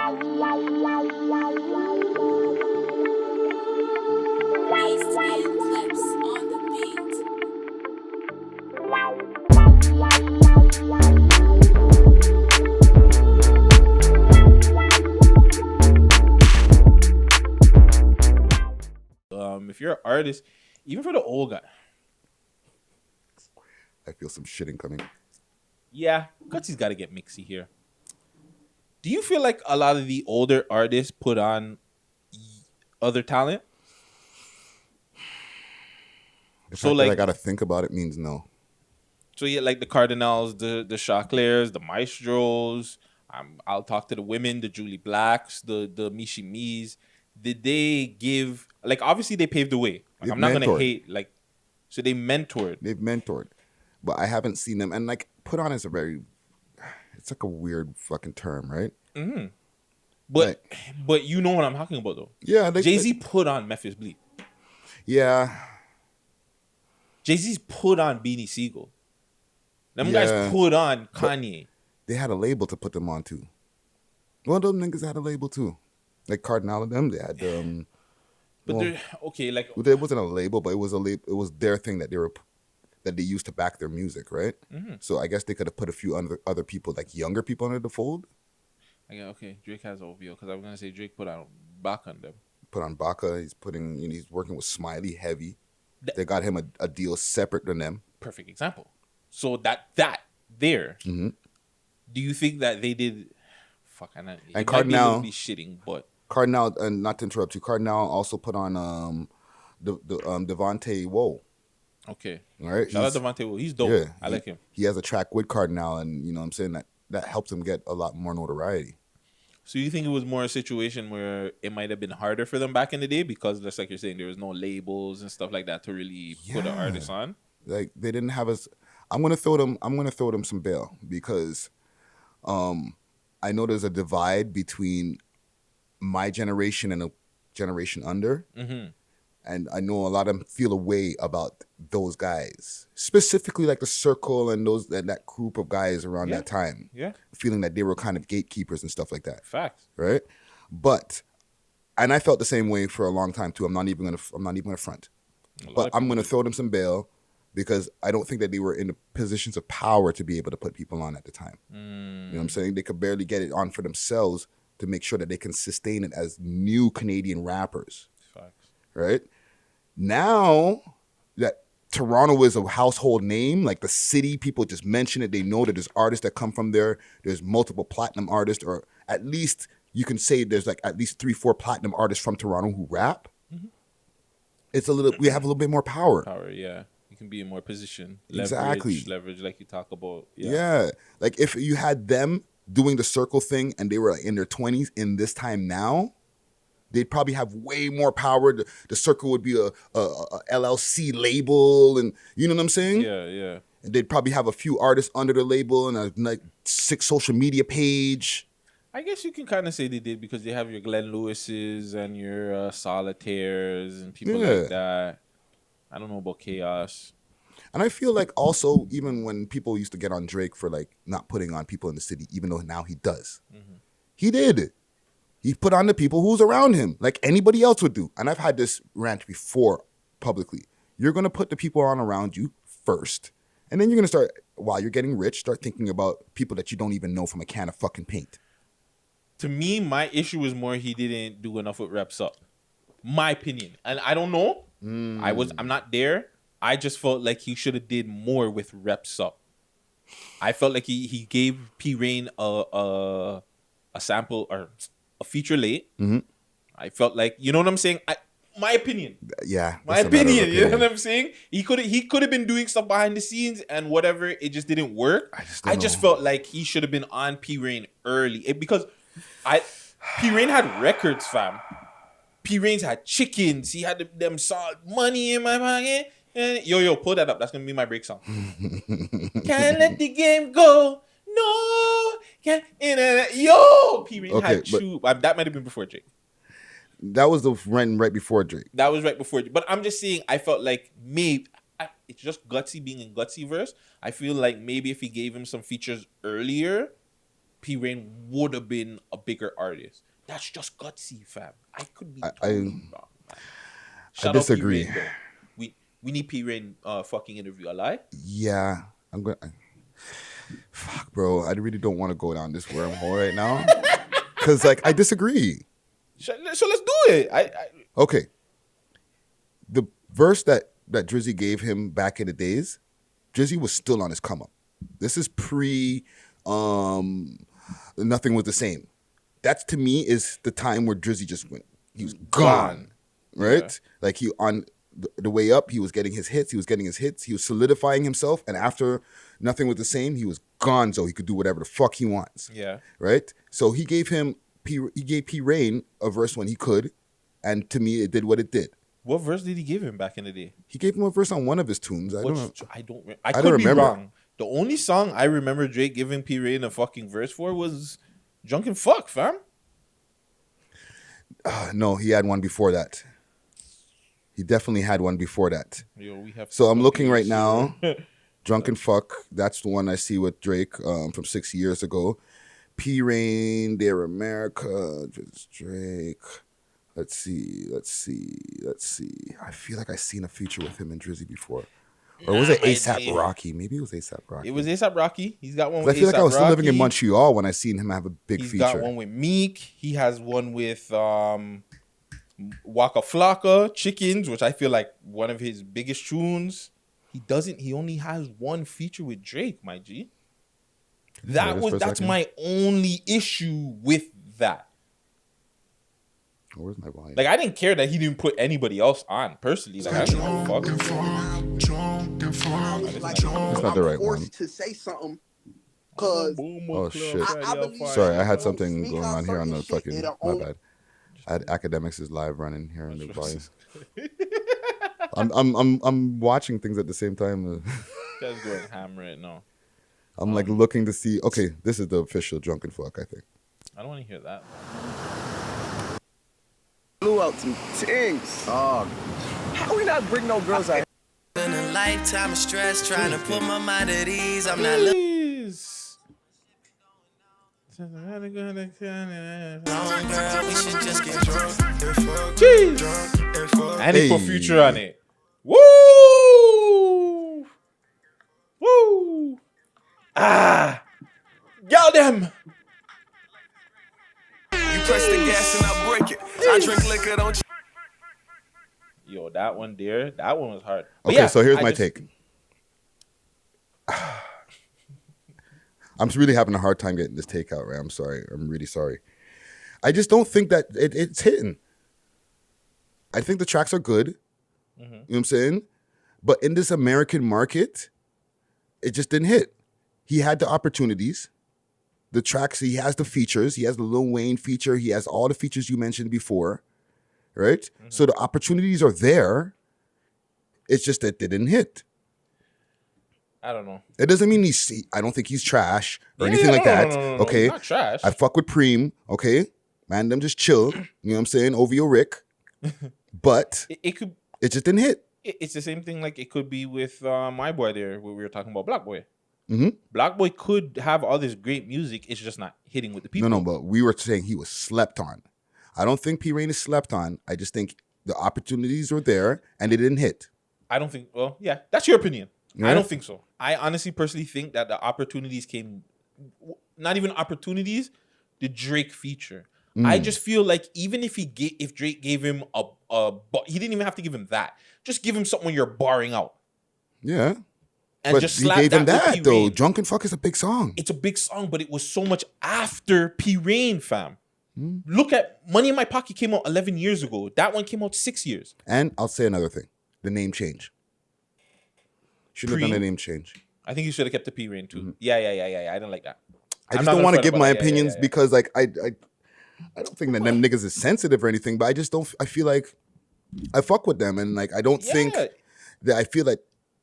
Clips on the beat. If you're an artist, even for the old guy, I feel some shitting coming. yeah, Guttzy's got to get mixy here. Do you feel like a lot of the older artists put on other talent? The So fact like, that I got to think about it means no. so yeah, like the Cardinals, the Chaclers, the Maestros. I'll talk to the women, the Julie Blacks, the Mishi Mees. Did they give, like, obviously they paved the way. Like, I'm not gonna hate, like, so they mentored. They've mentored, but I haven't seen them. And like, put on is a very, it's like a weird fucking term, right? Mm-hmm. But you know what I'm talking about though. Yeah, Jay-Z put on Memphis Bleak. Yeah. Jay-Z's put on Beanie Siegel. Them guys put on Kanye. They had a label to put them on too. Well, those niggas had a label too. Like Cardinal and them, they had But well, they're okay. Like, it wasn't a label, but it was a label. It was their thing that they used to back their music, right? mm-hmm. So I guess they could have put a few other people, like younger people, under the fold. Okay, Drake has OVO because I was gonna say Drake put on back on them. Put on Baca. He's putting. He's working with Smiley heavy. They got him a deal separate than them. Perfect example. So that there. Mm-hmm. Do you think that they did? Fuck, and Cardinal be shitting, but Cardinal, and not to interrupt you, Cardinal also put on the Devontae Woe. Okay, all right. Shout out Devontae Woe. He's dope. Yeah, I like him. He has a track with Cardinal, and you know what I'm saying that helps him get a lot more notoriety. So you think it was more a situation where it might have been harder for them back in the day because, just like you're saying, there was no labels and stuff like that to really put an artist on. Like they didn't have us. I'm gonna throw them some bail because, I know there's a divide between my generation and a generation under, mm-hmm. and I know a lot of them feel a way about those guys, specifically like the circle and that group of guys around that time. Yeah, feeling that they were kind of gatekeepers and stuff like that. Facts, right? But, and I felt the same way for a long time too. I'm not even gonna front, but I'm gonna throw them some bail because I don't think that they were in the positions of power to be able to put people on at the time. You know what I'm saying? They could barely get it on for themselves to make sure that they can sustain it as new Canadian rappers. Facts. Right? Now that Toronto is a household name, like the city, people just mention it. They know that there's artists that come from there. There's multiple platinum artists, or at least you can say there's like at least 3-4 platinum artists from Toronto who rap. Mm-hmm. We have a little bit more power. Yeah. You can be in more position. Leverage like you talk about. Yeah. Like if you had them doing the circle thing and they were like in their 20s in this time now, they'd probably have way more power. The circle would be a LLC label, and you know what I'm saying? Yeah. And they'd probably have a few artists under the label and a like 6 social media page. I guess you can kind of say they did because they have your Glenn Lewis's and your Solitaires and people like that. I don't know about Chaos. And I feel like also, even when people used to get on Drake for like not putting on people in the city, even though now he does, he did. He put on the people who's around him, like anybody else would do. And I've had this rant before publicly. You're going to put the people on around you first. And then you're going to start, while you're getting rich, start thinking about people that you don't even know from a can of fucking paint. To me, my issue is more he didn't do enough with Reps Up. My opinion. And I don't know. I'm not there. I just felt like he should have did more with Reps Up. I felt like he gave P Rain a sample or a feature late. Mm-hmm. I felt like, you know what I'm saying? My opinion. Yeah. My opinion. You know what I'm saying? He could have been doing stuff behind the scenes and whatever. It just didn't work. I just felt like he should have been on P Rain early because P Rain had records, fam. P Rain's had chickens. He had them saw money in my pocket. And yo, pull that up. That's gonna be my break song. Can't let the game go. No. Can't. Yo, P Rain had two. That might have been before Drake. That was the run right before Drake. That was right before. But I'm just saying, I felt like maybe it's just Guttzy being in Guttzy verse. I feel like maybe if he gave him some features earlier, P Rain would have been a bigger artist. That's just gutsy, fam. I could be totally wrong, man. Shout out disagree. P Rain, though. We need P Rain fucking interview. A lie? Yeah, I'm gonna. Fuck, bro. I really don't want to go down this wormhole right now because, like, I disagree. So let's do it. Okay. The verse that Drizzy gave him back in the days, Drizzy was still on his come up. This is pre Nothing Was the Same. That's, to me, is the time where Drizzy just went. He was gone. Right? Yeah. Like, he on the way up, he was getting his hits. He was solidifying himself. And after Nothing Was the Same, he was gone, so he could do whatever the fuck he wants. Yeah. Right? So he gave P Rain a verse when he could, and to me, it did what it did. What verse did he give him back in the day? He gave him a verse on one of his tunes. I could be wrong. The only song I remember Drake giving P Rain a fucking verse for was Drunken Fuck, fam. No, he had one before that. He definitely had one before that. Yo, so I'm looking right now. Drunken Fuck, that's the one I see with Drake from 6 years ago. P Rain, Dear America, just Drake. Let's see. I feel like I seen a feature with him and Drizzy before. Or was it A$AP Rocky? Maybe it was A$AP Rocky. It was A$AP Rocky. He's got one with A$AP Rocky. I feel like I was still living in Montreal when I seen him have a big feature. He's got one with Meek. He has one with Waka Flocka, Chickens, which I feel like one of his biggest tunes. He only has one feature with Drake, my G. That's my only issue with that. Where's my volume? Like, I didn't care that he didn't put anybody else on, personally. Like, I don't know, fuck. It's not the right one. To say something, cause oh shit! Sorry, I had something going on here on the fucking. My bad. I had Academics is live running here in the volume. I'm watching things at the same time. That's going ham right now. I'm like looking to see. Okay, this is the official Drunken Fuck, I think. I don't want to hear that. Blew out some things. How we not bring no girls out? In a lifetime of stress, trying to put my mind at ease. I'm not Please. girl. We should just get drunk. Jeez. And he put Future on it. Woo! Woo! Ah! Y'all them! You press the gas and I break it. I drink liquor, don't you? Yo, that one was hard. But Okay, yeah, so here's my take. I'm really having a hard time getting this take out, right? I'm sorry. I'm really sorry. I just don't think that it's hitting. I think the tracks are good. You know what I'm saying? But in this American market, it just didn't hit. He had the opportunities. The tracks, he has the features. He has the Lil Wayne feature. He has all the features you mentioned before, right? So the opportunities are there. It's just that they didn't hit. I don't know. It doesn't mean I don't think he's trash or anything like that. No, okay? Not trash. I fuck with Preme, okay? Man, them just chill. You know what I'm saying? OVO Rick. But it could. It just didn't hit. It's the same thing like it could be with my boy there where we were talking about Black Boy. Mm-hmm. Black Boy could have all this great music. It's just not hitting with the people. No, but we were saying he was slept on. I don't think P Rain is slept on. I just think the opportunities were there and they didn't hit. I don't think. Well, yeah, that's your opinion. Yeah. I don't think so. I honestly, personally think that the opportunities came. Not even opportunities. The Drake feature. I just feel like even if Drake gave him he didn't even have to give him that. Just give him something you're barring out. Yeah. And but just he slap gave him that that with though. P-Rain. Drunken Fuck is a big song. It's a big song, but it was so much after P Rain, fam. Look at Money in My Pocket came out 11 years ago. That one came out 6 years. And I'll say another thing. The name change. Should have done a name change. I think you should have kept the P Rain too. Yeah. I didn't like that. I just don't want to give my opinions because like I don't think that them niggas is sensitive or anything, but I just don't. I feel like I fuck with them, and like I don't think that I feel like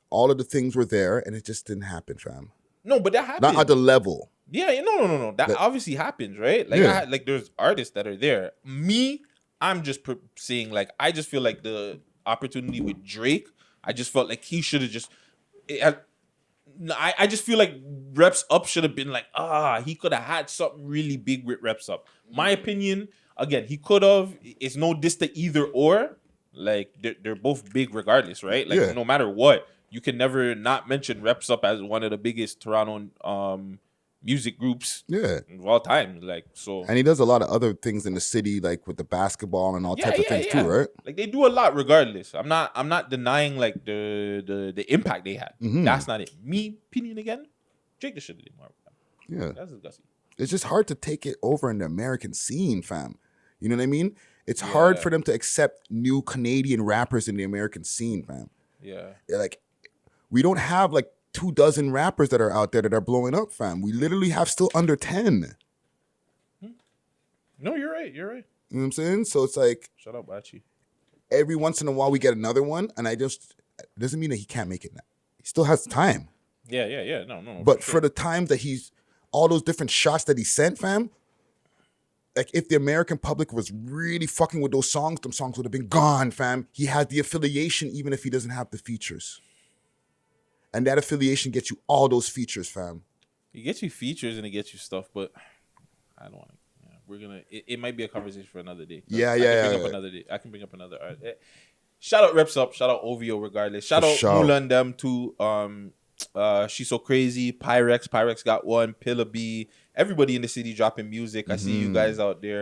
all of the things were there, and it just didn't happen, fam. No, but that happened. Not at the level. Yeah, no. That obviously happens, right? Like, like there's artists that are there. Me, I'm just saying, like, I just feel like the opportunity with Drake, I just felt like he should have just. I just feel like Reps Up should have been like, he could have had something really big with Reps Up. My opinion, again, he could have. It's no diss to either or. Like, they're both big regardless, right? Like, no matter what, you can never not mention Reps Up as one of the biggest Toronto music groups of all time. Like, so. And he does a lot of other things in the city, like with the basketball and all types of things too, right? Like, they do a lot regardless. I'm not denying like the impact they had. That's not it. Me opinion again, Drake should have did more. Yeah. That's disgusting. It's just hard to take it over in the American scene, fam. You know what I mean? It's hard for them to accept new Canadian rappers in the American scene, fam. Yeah. Like, we don't have like 24 rappers that are out there that are blowing up, fam. We literally have still under 10. No, you're right. You're right. You know what I'm saying? So it's like, Shut up, Bachi. every once in a while we get another one, and it doesn't mean that he can't make it now. He still has time. Yeah. No. But for the times that all those different shots that he sent, fam, like if the American public was really fucking with those songs, them songs would have been gone, fam. He had the affiliation even if he doesn't have the features. And that affiliation gets you all those features, fam. It gets you features and it gets you stuff, but I don't want to. Yeah, we're gonna. It might be a conversation for another day. Yeah. Another day. I can bring up another. Shout out Reps Up. Shout out OVO. Regardless. Shout out Mulan them too. She's So Crazy. Pyrex got one. Pillar B. Everybody in the city dropping music. I see you guys out there.